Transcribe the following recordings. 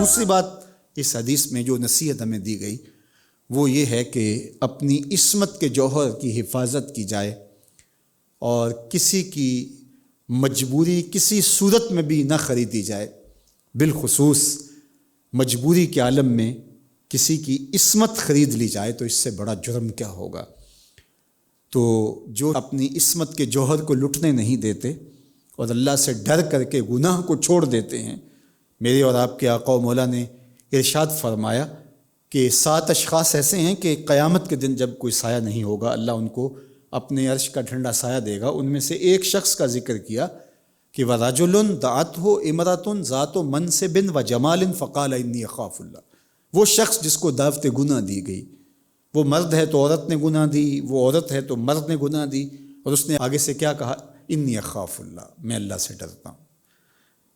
دوسری بات اس حدیث میں جو نصیحت ہمیں دی گئی وہ یہ ہے کہ اپنی عصمت کے جوہر کی حفاظت کی جائے اور کسی کی مجبوری کسی صورت میں بھی نہ خریدی جائے، بالخصوص مجبوری کے عالم میں کسی کی عصمت خرید لی جائے تو اس سے بڑا جرم کیا ہوگا۔ تو جو اپنی عصمت کے جوہر کو لٹنے نہیں دیتے اور اللہ سے ڈر کر کے گناہ کو چھوڑ دیتے ہیں، میرے اور آپ کے آقا و مولا نے ارشاد فرمایا کہ 7 اشخاص ایسے ہیں کہ قیامت کے دن جب کوئی سایہ نہیں ہوگا اللہ ان کو اپنے عرش کا ٹھنڈا سایہ دے گا۔ ان میں سے ایک شخص کا ذکر کیا کہ وَرَجُلٌ دَعَتْهُ امرأة ذَاتُ مَنْصِبٍ وَجَمَالٍ فَقَالَ إِنِّي أَخَافُ اللَّهَ۔ وہ شخص جس کو دعوت گناہ دی گئی، وہ مرد ہے تو عورت نے گناہ دی، وہ عورت ہے تو مرد نے گناہ دی، اور اس نے آگے سے کیا کہا؟ انی اخاف اللہ، میں اللہ سے ڈرتا ہوں۔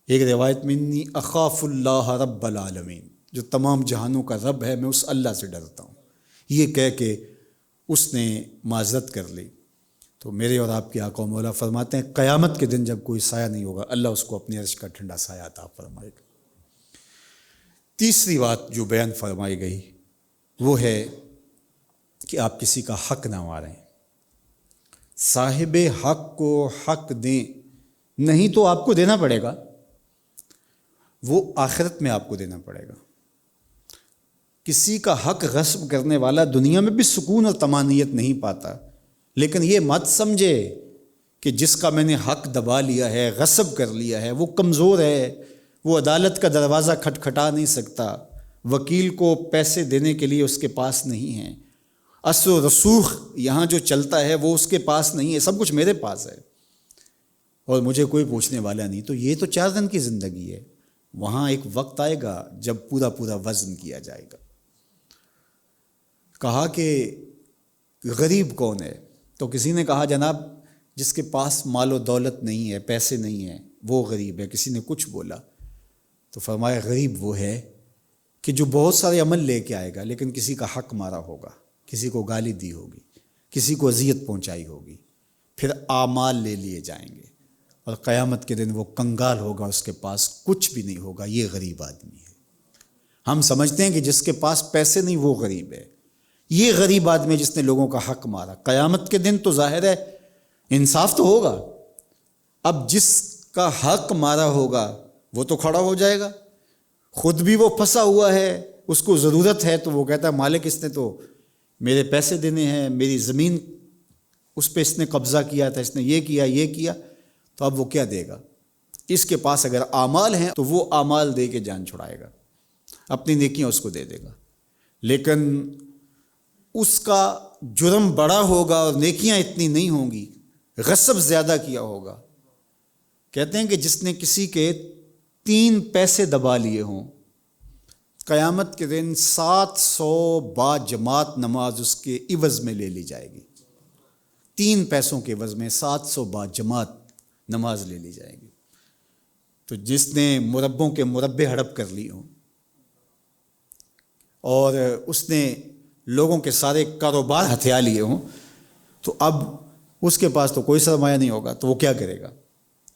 ایک روایت میں انی اخاف اللہ رب العالمین، جو تمام جہانوں کا رب ہے، میں اس اللہ سے ڈرتا ہوں، یہ کہہ کے اس نے معذرت کر لی۔ تو میرے اور آپ کے آقا و مولا فرماتے ہیں قیامت کے دن جب کوئی سایہ نہیں ہوگا اللہ اس کو اپنے عرش کا ٹھنڈا سایہ عطا فرمائے گا۔ تیسری بات جو بیان فرمائی گئی وہ ہے کہ آپ کسی کا حق نہ ماریں، صاحب حق کو حق دیں، نہیں تو آپ کو دینا پڑے گا، وہ آخرت میں آپ کو دینا پڑے گا۔ کسی کا حق غصب کرنے والا دنیا میں بھی سکون اور طمانینت نہیں پاتا، لیکن یہ مت سمجھے کہ جس کا میں نے حق دبا لیا ہے، غصب کر لیا ہے، وہ کمزور ہے، وہ عدالت کا دروازہ کھٹکھٹا نہیں سکتا، وکیل کو پیسے دینے کے لیے اس کے پاس نہیں ہیں، اثر و رسوخ یہاں جو چلتا ہے وہ اس کے پاس نہیں ہے، سب کچھ میرے پاس ہے اور مجھے کوئی پوچھنے والا نہیں۔ تو یہ تو 4 دن کی زندگی ہے، وہاں ایک وقت آئے گا جب پورا وزن کیا جائے گا۔ کہا کہ غریب کون ہے؟ تو کسی نے کہا جناب جس کے پاس مال و دولت نہیں ہے، پیسے نہیں ہیں، وہ غریب ہے۔ کسی نے کچھ بولا تو فرمایا غریب وہ ہے کہ جو بہت سارے عمل لے کے آئے گا لیکن کسی کا حق مارا ہوگا، کسی کو گالی دی ہوگی، کسی کو اذیت پہنچائی ہوگی، پھر اعمال لے لیے جائیں گے اور قیامت کے دن وہ کنگال ہوگا، اس کے پاس کچھ بھی نہیں ہوگا۔ یہ غریب آدمی ہے۔ ہم سمجھتے ہیں کہ جس کے پاس پیسے نہیں وہ غریب ہے، یہ غریب آدمی جس نے لوگوں کا حق مارا۔ قیامت کے دن تو ظاہر ہے انصاف تو ہوگا، اب جس کا حق مارا ہوگا وہ تو کھڑا ہو جائے گا، خود بھی وہ پھنسا ہوا ہے، اس کو ضرورت ہے تو وہ کہتا ہے مالک اس نے تو میرے پیسے دینے ہیں، میری زمین اس پہ اس نے قبضہ کیا تھا، اس نے یہ کیا، تو اب وہ کیا دے گا؟ اس کے پاس اگر اعمال ہیں تو وہ اعمال دے کے جان چھڑائے گا، اپنی نیکیاں اس کو دے دے گا، لیکن اس کا جرم بڑا ہوگا اور نیکیاں اتنی نہیں ہوں گی، غصب زیادہ کیا ہوگا۔ کہتے ہیں کہ جس نے کسی کے 3 پیسے دبا لیے ہوں، قیامت کے دن 700 با جماعت نماز اس کے عوض میں لے لی جائے گی۔ 3 پیسوں کے عوض میں 700 با جماعت نماز لے لی جائے گی۔ تو جس نے مربوں کے مربے ہڑپ کر لی ہوں اور اس نے لوگوں کے سارے کاروبار ہتھیا لیے ہوں، تو اب اس کے پاس تو کوئی سرمایہ نہیں ہوگا، تو وہ کیا کرے گا؟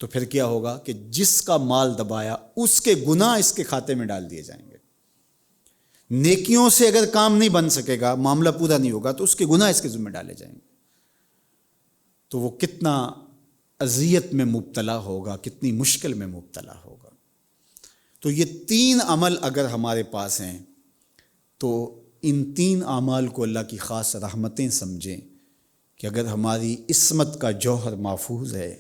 تو پھر کیا ہوگا کہ جس کا مال دبایا اس کے گناہ اس کے کھاتے میں ڈال دیے جائیں گے۔ نیکیوں سے اگر کام نہیں بن سکے گا، معاملہ پورا نہیں ہوگا، تو اس کے گناہ اس کے ذمہ ڈالے جائیں گے۔ تو وہ کتنا اذیت میں مبتلا ہوگا، کتنی مشکل میں مبتلا ہوگا۔ تو یہ 3 عمل اگر ہمارے پاس ہیں تو ان 3 اعمال کو اللہ کی خاص رحمتیں سمجھیں کہ اگر ہماری عصمت کا جوہر محفوظ ہے،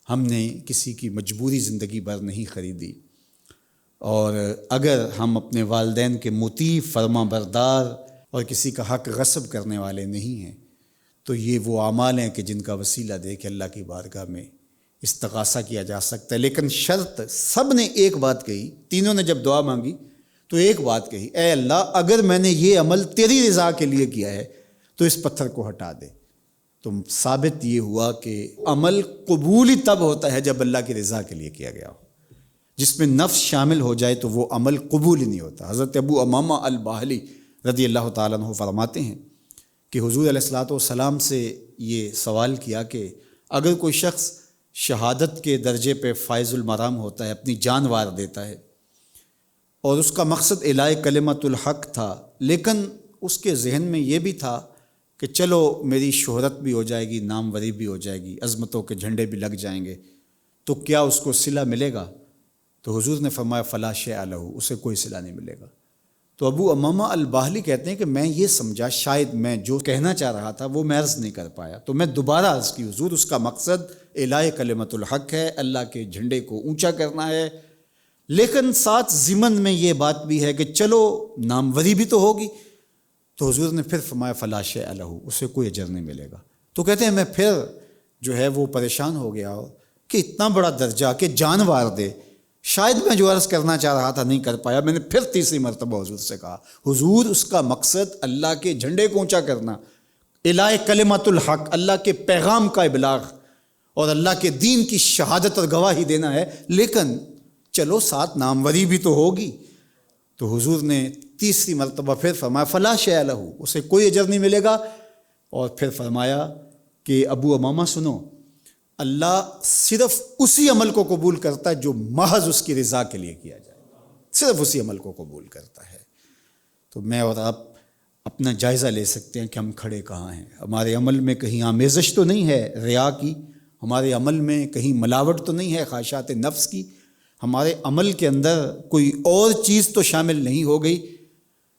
ہم نے کسی کی مجبوری زندگی بھر نہیں خریدی، اور اگر ہم اپنے والدین کے مطیع فرما بردار اور کسی کا حق غصب کرنے والے نہیں ہیں، تو یہ وہ اعمال ہیں کہ جن کا وسیلہ دے کے اللہ کی بارگاہ میں استغاثہ کیا جا سکتا ہے۔ لیکن شرط سب نے ایک بات کہی، تینوں نے جب دعا مانگی تو ایک بات کہی، اے اللہ اگر میں نے یہ عمل تیری رضا کے لیے کیا ہے تو اس پتھر کو ہٹا دے۔ تو ثابت یہ ہوا کہ عمل قبول ہی تب ہوتا ہے جب اللہ کی رضا کے لیے کیا گیا ہو۔ جس میں نفس شامل ہو جائے تو وہ عمل قبول ہی نہیں ہوتا۔ حضرت ابو امامہ الباہلی رضی اللہ تعالیٰ عنہ فرماتے ہیں کہ حضور علیہ الصلوۃ والسلام سے یہ سوال کیا کہ اگر کوئی شخص شہادت کے درجے پہ فائز المرام ہوتا ہے، اپنی جان وار دیتا ہے، اور اس کا مقصد اعلاء کلمت الحق تھا، لیکن اس کے ذہن میں یہ بھی تھا کہ چلو میری شہرت بھی ہو جائے گی، ناموری بھی ہو جائے گی، عظمتوں کے جھنڈے بھی لگ جائیں گے، تو کیا اس کو صلہ ملے گا؟ تو حضور نے فرمایا فلا شیء لہ، اسے کوئی صلہ نہیں ملے گا۔ تو ابو امامہ الباہلی کہتے ہیں کہ میں یہ سمجھا شاید میں جو کہنا چاہ رہا تھا وہ میں عرض نہیں کر پایا، تو میں دوبارہ عرض کی حضور اس کا مقصد اعلاء کلمت الحق ہے، اللہ کے جھنڈے کو اونچا کرنا ہے، لیکن ساتھ ضمن میں یہ بات بھی ہے کہ چلو ناموری بھی تو ہوگی۔ تو حضور نے پھر فرمایا فلا شیء لہ، اسے کوئی اجر نہیں ملے گا۔ تو کہتے ہیں میں پھر جو ہے وہ پریشان ہو گیا کہ اتنا بڑا درجہ کہ جان وار دے، شاید میں جو عرض کرنا چاہ رہا تھا نہیں کر پایا۔ میں نے پھر تیسری مرتبہ حضور سے کہا حضور اس کا مقصد اللہ کے جھنڈے کو اونچا کرنا، اعلاء کلمت الحق، اللہ کے پیغام کا ابلاغ اور اللہ کے دین کی شہادت اور گواہی دینا ہے، لیکن چلو ساتھ ناموری بھی تو ہوگی۔ تو حضور نے تیسری مرتبہ پھر فرمایا فلا شیء لہ، اسے کوئی اجر نہیں ملے گا، اور پھر فرمایا کہ ابو امامہ سنو، اللہ صرف اسی عمل کو قبول کرتا ہے جو محض اس کی رضا کے لیے کیا جائے، صرف اسی عمل کو قبول کرتا ہے۔ تو میں اور آپ اپنا جائزہ لے سکتے ہیں کہ ہم کھڑے کہاں ہیں، ہمارے عمل میں کہیں آمیزش تو نہیں ہے ریا کی، ہمارے عمل میں کہیں ملاوٹ تو نہیں ہے خواہشات نفس کی، ہمارے عمل کے اندر کوئی اور چیز تو شامل نہیں ہو گئی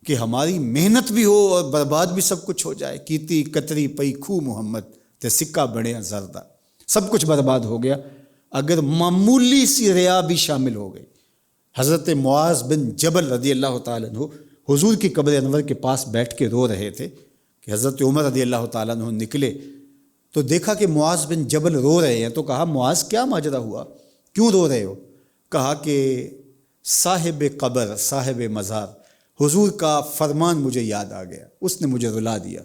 کہ ہماری محنت بھی ہو اور برباد بھی سب کچھ ہو جائے۔ کیتی کتری پئی کھو محمد تے سکہ بڑے زردہ، سب کچھ برباد ہو گیا اگر معمولی سی ریا بھی شامل ہو گئی۔ حضرت معاذ بن جبل رضی اللہ تعالیٰ عنہ حضور کی قبر انور کے پاس بیٹھ کے رو رہے تھے کہ حضرت عمر رضی اللہ تعالیٰ عنہ نکلے تو دیکھا کہ معاذ بن جبل رو رہے ہیں، تو کہا معاذ کیا ماجرا ہوا، کیوں رو رہے ہو؟ کہا کہ صاحب قبر، صاحب مزار حضور کا فرمان مجھے یاد آ گیا، اس نے مجھے رلا دیا۔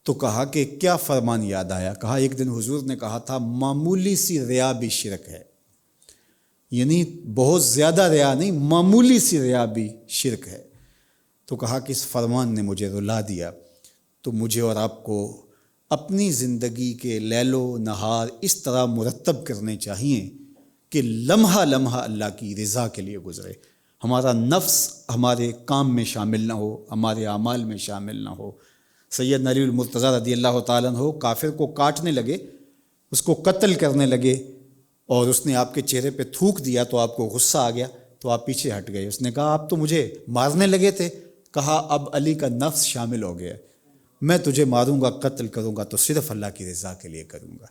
تو کہا کہ کیا فرمان یاد آیا؟ کہا ایک دن حضور نے کہا تھا معمولی سی ریا بھی شرک ہے، یعنی بہت زیادہ ریا نہیں، معمولی سی ریا بھی شرک ہے۔ تو کہا کہ اس فرمان نے مجھے رلا دیا۔ تو مجھے اور آپ کو اپنی زندگی کے لیل و نہار اس طرح مرتب کرنے چاہیے کہ لمحہ لمحہ اللہ کی رضا کے لیے گزرے، ہمارا نفس ہمارے کام میں شامل نہ ہو، ہمارے اعمال میں شامل نہ ہو۔ سیدنا علی المرتضیٰ رضی اللہ تعالیٰ عنہ کافر کو کاٹنے لگے، اس کو قتل کرنے لگے، اور اس نے آپ کے چہرے پہ تھوک دیا تو آپ کو غصہ آ گیا تو آپ پیچھے ہٹ گئے۔ اس نے کہا آپ تو مجھے مارنے لگے تھے، کہا اب علی کا نفس شامل ہو گیا، میں تجھے ماروں گا، قتل کروں گا تو صرف اللہ کی رضا کے لیے کروں گا۔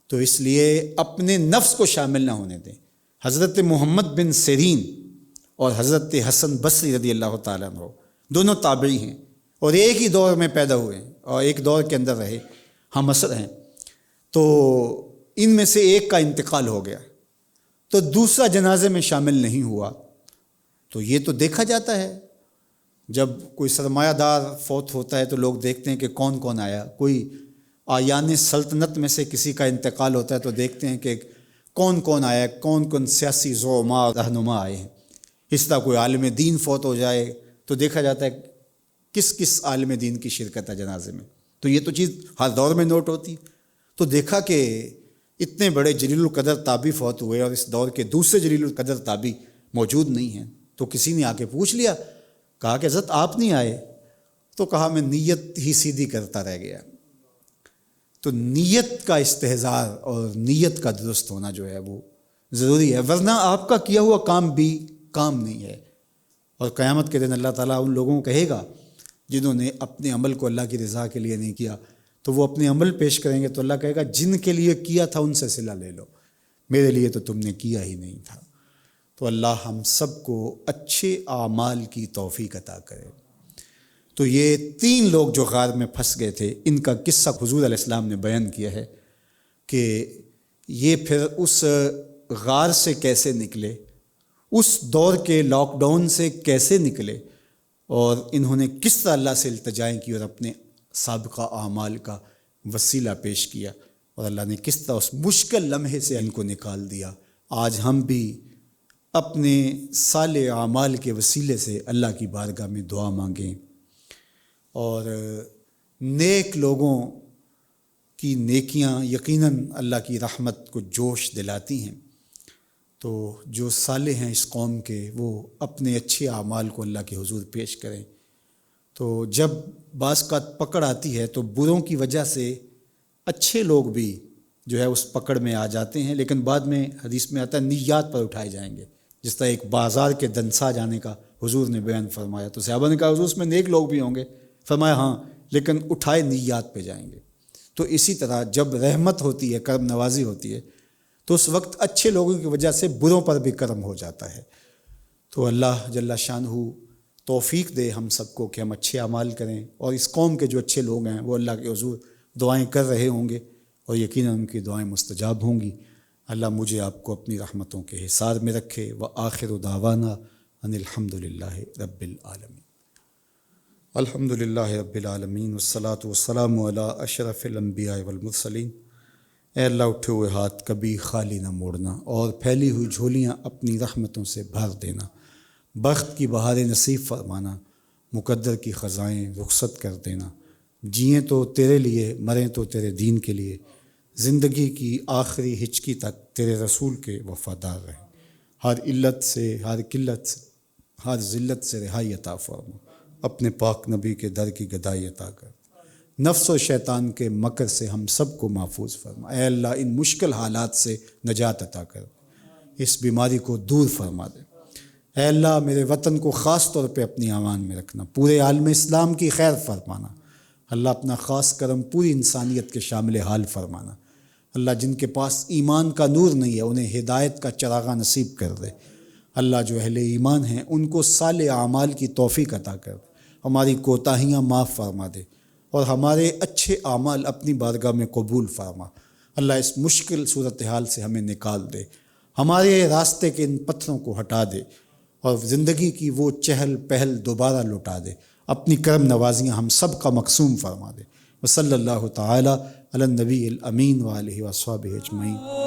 تو اس لیے اپنے نفس کو شامل نہ ہونے دیں۔ حضرت محمد بن سیرین اور حضرت حسن بصری رضی اللہ تعالیٰ عنہ دونوں تابعی ہیں اور ایک ہی دور میں پیدا ہوئے ہیں اور ایک دور کے اندر رہے، ہم عصر ہیں۔ تو ان میں سے ایک کا انتقال ہو گیا تو دوسرا جنازے میں شامل نہیں ہوا۔ تو یہ تو دیکھا جاتا ہے، جب کوئی سرمایہ دار فوت ہوتا ہے تو لوگ دیکھتے ہیں کہ کون کون آیا، کوئی آیان سلطنت میں سے کسی کا انتقال ہوتا ہے تو دیکھتے ہیں کہ کون کون آیا، کون کون سیاسی زعماء رہنما آئے ہیں۔ اس طرح کوئی عالم دین فوت ہو جائے تو دیکھا جاتا ہے کس کس عالم دین کی شرکت ہے جنازے میں، تو یہ تو چیز ہر دور میں نوٹ ہوتی ہے۔ تو دیکھا کہ اتنے بڑے جلیل القدر تابعی فوت ہوئے اور اس دور کے دوسرے جلیل القدر تابعی موجود نہیں ہیں، تو کسی نے آ کے پوچھ لیا، کہا کہ حضرت آپ نہیں آئے؟ تو کہا میں نیت ہی سیدھی کرتا رہ گیا۔ تو نیت کا استحضار اور نیت کا درست ہونا جو ہے وہ ضروری ہے، ورنہ آپ کا کیا ہوا کام بھی کام نہیں ہے۔ اور قیامت کے دن اللہ تعالیٰ ان لوگوں کو کہے گا جنہوں نے اپنے عمل کو اللہ کی رضا کے لیے نہیں کیا، تو وہ اپنے عمل پیش کریں گے تو اللہ کہے گا جن کے لیے کیا تھا ان سے صلہ لے لو، میرے لیے تو تم نے کیا ہی نہیں تھا۔ تو اللہ ہم سب کو اچھے اعمال کی توفیق عطا کرے۔ تو یہ 3 لوگ جو غار میں پھنس گئے تھے، ان کا قصہ حضور علیہ السلام نے بیان کیا ہے کہ یہ پھر اس غار سے کیسے نکلے، اس دور کے لاک ڈاؤن سے کیسے نکلے، اور انہوں نے کس طرح اللہ سے التجائیں کی اور اپنے سابقہ اعمال کا وسیلہ پیش کیا، اور اللہ نے کس طرح اس مشکل لمحے سے ان کو نکال دیا۔ آج ہم بھی اپنے صالح اعمال کے وسیلے سے اللہ کی بارگاہ میں دعا مانگیں، اور نیک لوگوں کی نیکیاں یقیناً اللہ کی رحمت کو جوش دلاتی ہیں۔ تو جو صالح ہیں اس قوم کے وہ اپنے اچھے اعمال کو اللہ کے حضور پیش کریں۔ تو جب بعض کا پکڑ آتی ہے تو بروں کی وجہ سے اچھے لوگ بھی جو ہے اس پکڑ میں آ جاتے ہیں، لیکن بعد میں حدیث میں آتا ہے نیات پر اٹھائے جائیں گے، جس طرح ایک بازار کے دنسا جانے کا حضور نے بیان فرمایا۔ تو صحابہ نے کہا حضور اس میں نیک لوگ بھی ہوں گے؟ فرمایا ہاں، لیکن اٹھائے نیات پہ جائیں گے۔ تو اسی طرح جب رحمت ہوتی ہے، کرم نوازی ہوتی ہے، تو اس وقت اچھے لوگوں کی وجہ سے بروں پر بھی کرم ہو جاتا ہے۔ تو اللہ جل شانہ توفیق دے ہم سب کو کہ ہم اچھے اعمال کریں، اور اس قوم کے جو اچھے لوگ ہیں وہ اللہ کے حضور دعائیں کر رہے ہوں گے، اور یقیناً ان کی دعائیں مستجاب ہوں گی۔ اللہ مجھے آپ کو اپنی رحمتوں کے حصار میں رکھے۔ وآخر دعوانا ان الحمد للہ رب العالمین۔ الحمد للہ رب العالمین والصلاة والسلام علی اشرف الانبیاء والمرسلین۔ اے اللہ اٹھے ہوئے ہاتھ کبھی خالی نہ موڑنا، اور پھیلی ہوئی جھولیاں اپنی رحمتوں سے بھر دینا، بخت کی بہاریں نصیب فرمانا، مقدر کی خزائیں رخصت کر دینا۔ جئیں تو تیرے لیے، مریں تو تیرے دین کے لیے، زندگی کی آخری ہچکی تک تیرے رسول کے وفادار رہیں۔ ہر علت سے، ہر قلت سے، ہر ذلت سے رہائی عطا فرما، اپنے پاک نبی کے در کی گدائی عطا کر، نفس و شیطان کے مکر سے ہم سب کو محفوظ فرما۔ اے اللہ ان مشکل حالات سے نجات عطا کر، اس بیماری کو دور فرما دے۔ اے اللہ میرے وطن کو خاص طور پہ اپنی امان میں رکھنا، پورے عالم اسلام کی خیر فرمانا۔ اللہ اپنا خاص کرم پوری انسانیت کے شامل حال فرمانا۔ اللہ جن کے پاس ایمان کا نور نہیں ہے انہیں ہدایت کا چراغاں نصیب کر دے۔ اللہ جو اہل ایمان ہیں ان کو صالح اعمال کی توفیق عطا کر دے، ہماری کوتاہیاں معاف فرما دے، اور ہمارے اچھے اعمال اپنی بارگاہ میں قبول فرما۔ اللہ اس مشکل صورتحال سے ہمیں نکال دے، ہمارے راستے کے ان پتھروں کو ہٹا دے، اور زندگی کی وہ چہل پہل دوبارہ لوٹا دے۔ اپنی کرم نوازیاں ہم سب کا مقسوم فرما دے۔ وصلی اللہ تعالی علی النبی الامین وآلہ وصحبہ اجمعین۔